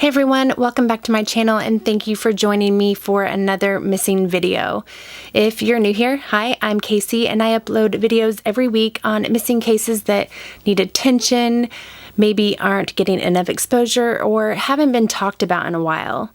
Hey everyone, welcome back to my channel and thank you for joining me for another missing video. If you're new here, hi, I'm Casey and I upload videos every week on missing cases that need attention, maybe aren't getting enough exposure, or haven't been talked about in a while.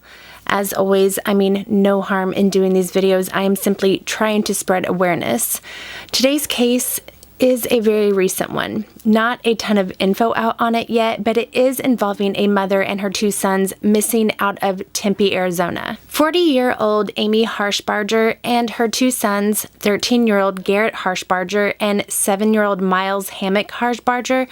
As always, I mean no harm in doing these videos. I am simply trying to spread awareness. Today's case is a very recent one. Not a ton of info out on it yet, but it is involving a mother and her two sons missing out of Tempe, Arizona. 40-year-old Amy Harshbarger and her two sons, 13-year-old Garrett Harshbarger and 7-year-old Miles Hammack Harshbarger,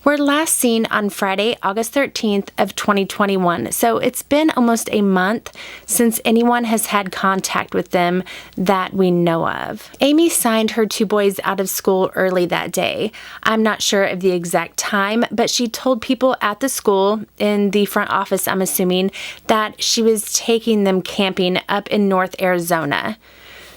were last seen on Friday, August 13th of 2021. So it's been almost a month since anyone has had contact with them that we know of. Amy signed her two boys out of school early that day. I'm not sure of the exact time, but she told people at the school, in the front office I'm assuming, that she was taking them camping up in North Arizona.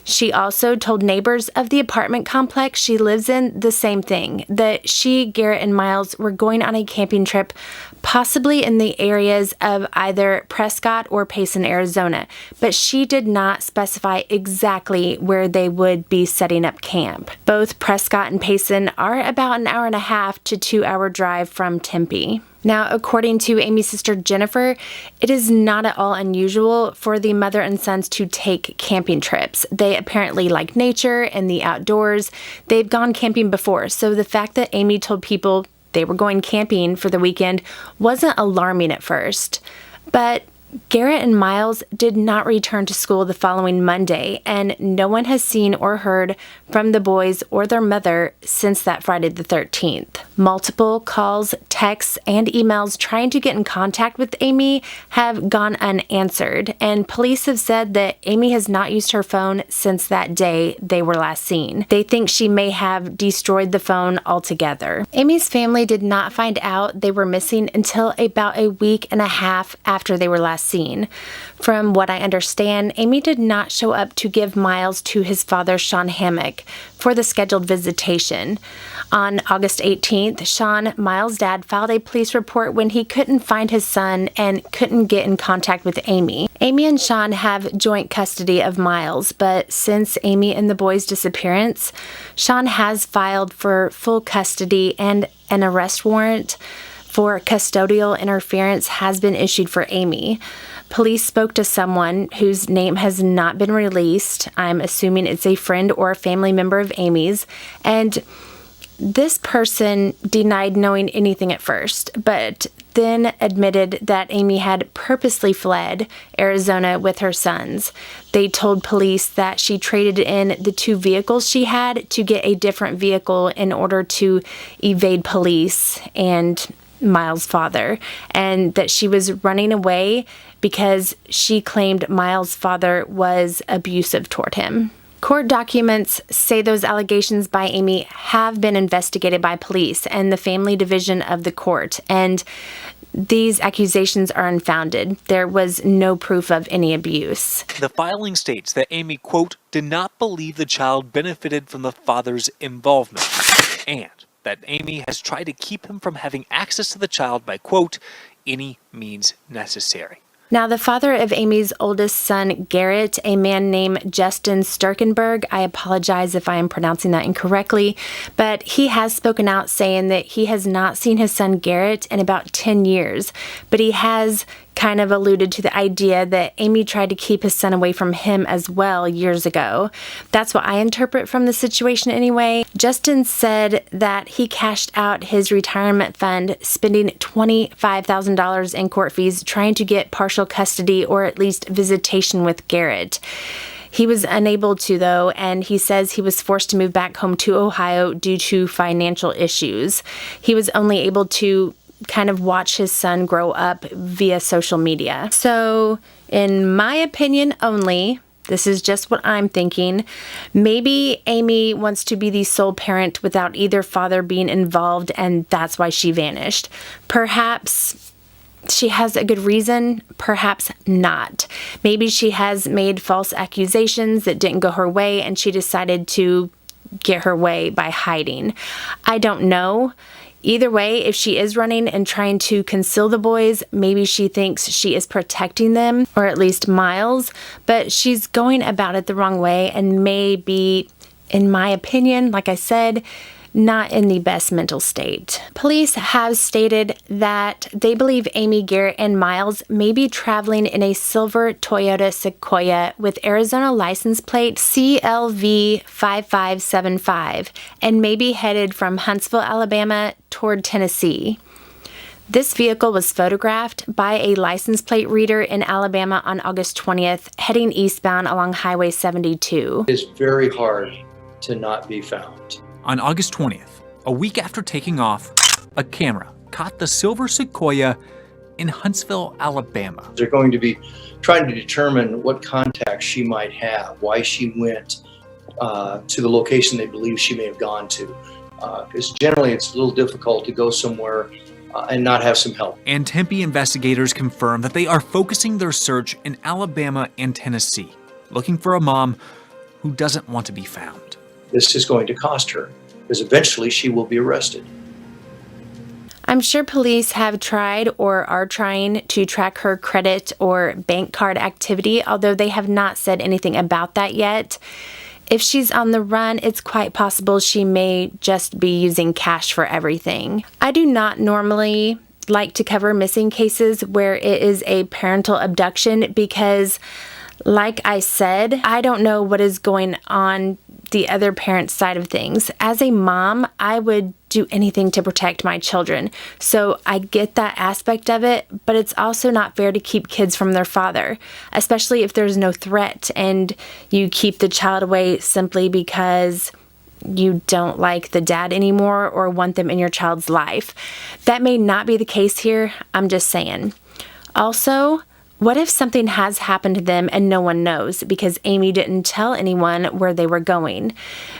She also told neighbors of the apartment complex she lives in the same thing, that she, Garrett, and Miles were going on a camping trip, possibly in the areas of either Prescott or Payson, Arizona, but she did not specify exactly where they would be setting up camp. Both Prescott and Payson are about an hour and a half to 2-hour drive from Tempe. Now, according to Amy's sister Jennifer, it is not at all unusual for the mother and sons to take camping trips. They apparently like nature and the outdoors. They've gone camping before, so the fact that Amy told people they were going camping for the weekend wasn't alarming at first. But Garrett and Miles did not return to school the following Monday, and no one has seen or heard from the boys or their mother since that Friday the 13th. Multiple calls, texts, and emails trying to get in contact with Amy have gone unanswered, and police have said that Amy has not used her phone since that day they were last seen. They think she may have destroyed the phone altogether. Amy's family did not find out they were missing until about a week and a half after they were last seen. From what I understand, Amy did not show up to give Miles to his father, Sean Hammack, for the scheduled visitation. On August 18th, Sean, Miles' dad, filed a police report when he couldn't find his son and couldn't get in contact with Amy. Amy and Sean have joint custody of Miles, but since Amy and the boys' disappearance, Sean has filed for full custody, and an arrest warrant for custodial interference has been issued for Amy. Police spoke to someone whose name has not been released. I'm assuming it's a friend or a family member of Amy's, and this person denied knowing anything at first, but then admitted that Amy had purposely fled Arizona with her sons. They told police that she traded in the two vehicles she had to get a different vehicle in order to evade police and Miles' father, and that she was running away because she claimed Miles' father was abusive toward him. Court documents say those allegations by Amy have been investigated by police and the family division of the court, and these accusations are unfounded. There was no proof of any abuse. The filing states that Amy, quote, did not believe the child benefited from the father's involvement, and that Amy has tried to keep him from having access to the child by, quote, any means necessary. Now, the father of Amy's oldest son, Garrett, a man named Justin Sturkenberg, I apologize if I am pronouncing that incorrectly, but he has spoken out saying that he has not seen his son Garrett in about 10 years, but he has kind of alluded to the idea that Amy tried to keep his son away from him as well years ago. That's what I interpret from the situation anyway. Justin said that he cashed out his retirement fund, spending $25,000 in court fees trying to get partial custody or at least visitation with Garrett. He was unable to, though, and he says he was forced to move back home to Ohio due to financial issues. He was only able to kind of watch his son grow up via social media. So, in my opinion only, this is just what I'm thinking, maybe Amy wants to be the sole parent without either father being involved, and that's why she vanished. Perhaps she has a good reason, perhaps not. Maybe she has made false accusations that didn't go her way, and she decided to get her way by hiding. I don't know. Either way, if she is running and trying to conceal the boys, maybe she thinks she is protecting them, or at least Miles, but she's going about it the wrong way and may be, in my opinion, like I said, not in the best mental state. Police have stated that they believe Amy, Garrett, and Miles may be traveling in a silver Toyota Sequoia with Arizona license plate CLV5575 and may be headed from Huntsville, Alabama toward Tennessee. This vehicle was photographed by a license plate reader in Alabama on August 20th, heading eastbound along Highway 72. It's very hard to not be found. On August 20th, a week after taking off, a camera caught the silver Sequoia in Huntsville, Alabama. They're going to be trying to determine what contacts she might have, why she went to the location they believe she may have gone to. Because generally it's a little difficult to go somewhere and not have some help. And Tempe investigators confirm that they are focusing their search in Alabama and Tennessee, looking for a mom who doesn't want to be found. This is going to cost her, because eventually she will be arrested. I'm sure police have tried or are trying to track her credit or bank card activity, although they have not said anything about that yet. If she's on the run, it's quite possible she may just be using cash for everything. I do not normally like to cover missing cases where it is a parental abduction because, like I said, I don't know what is going on the other parent's side of things. As a mom, I would do anything to protect my children. So I get that aspect of it, but it's also not fair to keep kids from their father, especially if there's no threat and you keep the child away simply because you don't like the dad anymore or want them in your child's life. That may not be the case here. I'm just saying. Also, what if something has happened to them and no one knows because Amy didn't tell anyone where they were going?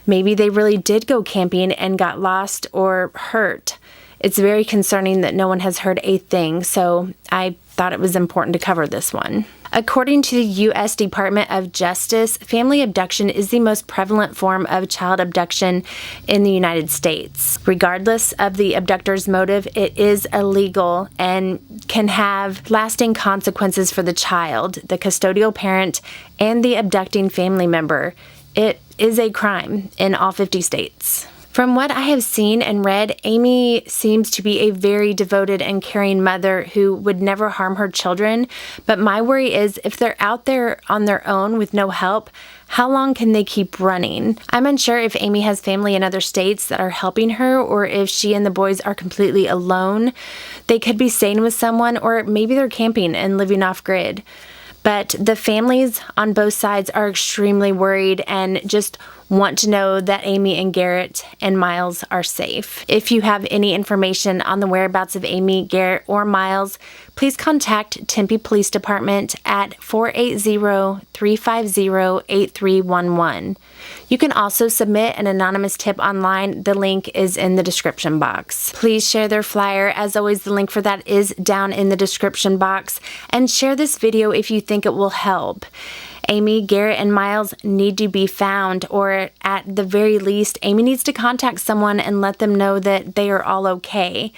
Maybe they really did go camping and got lost or hurt. It's very concerning that no one has heard a thing, so I thought it was important to cover this one. According to the U.S. Department of Justice, family abduction is the most prevalent form of child abduction in the United States. Regardless of the abductor's motive, it is illegal and can have lasting consequences for the child, the custodial parent, and the abducting family member. It is a crime in all 50 states. From what I have seen and read, Amy seems to be a very devoted and caring mother who would never harm her children. But my worry is if they're out there on their own with no help, how long can they keep running? I'm unsure if Amy has family in other states that are helping her or if she and the boys are completely alone. They could be staying with someone or maybe they're camping and living off grid. But the families on both sides are extremely worried and just want to know that Amy and Garrett and Miles are safe. If you have any information on the whereabouts of Amy, Garrett, or Miles, please contact Tempe Police Department at 480-350-8311. You can also submit an anonymous tip online. The link is in the description box. Please share their flyer. As always, the link for that is down in the description box. And share this video if you think it will help. Amy, Garrett, and Miles need to be found, or at the very least, Amy needs to contact someone and let them know that they are all okay.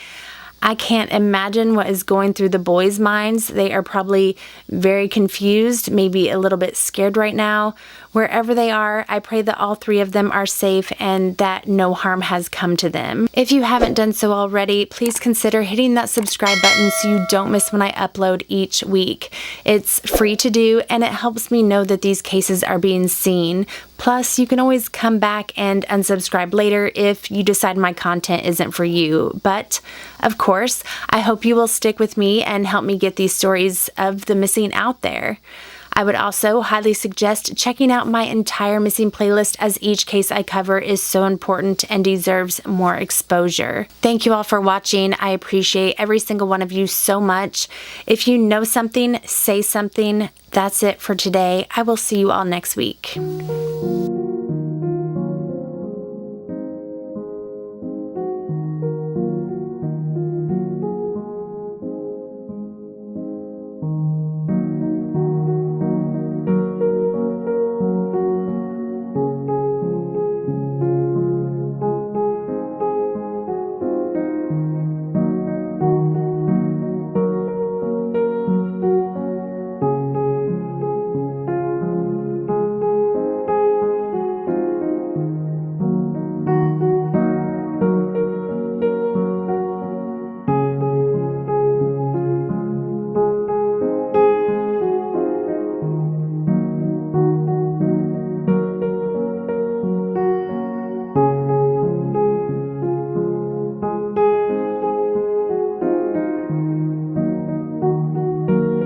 I can't imagine what is going through the boys' minds. They are probably very confused, maybe a little bit scared right now. Wherever they are, I pray that all three of them are safe and that no harm has come to them. If you haven't done so already, please consider hitting that subscribe button so you don't miss when I upload each week. It's free to do and it helps me know that these cases are being seen. Plus, you can always come back and unsubscribe later if you decide my content isn't for you. But, of course, I hope you will stick with me and help me get these stories of the missing out there. I would also highly suggest checking out my entire missing playlist as each case I cover is so important and deserves more exposure. Thank you all for watching. I appreciate every single one of you so much. If you know something, say something. That's it for today. I will see you all next week.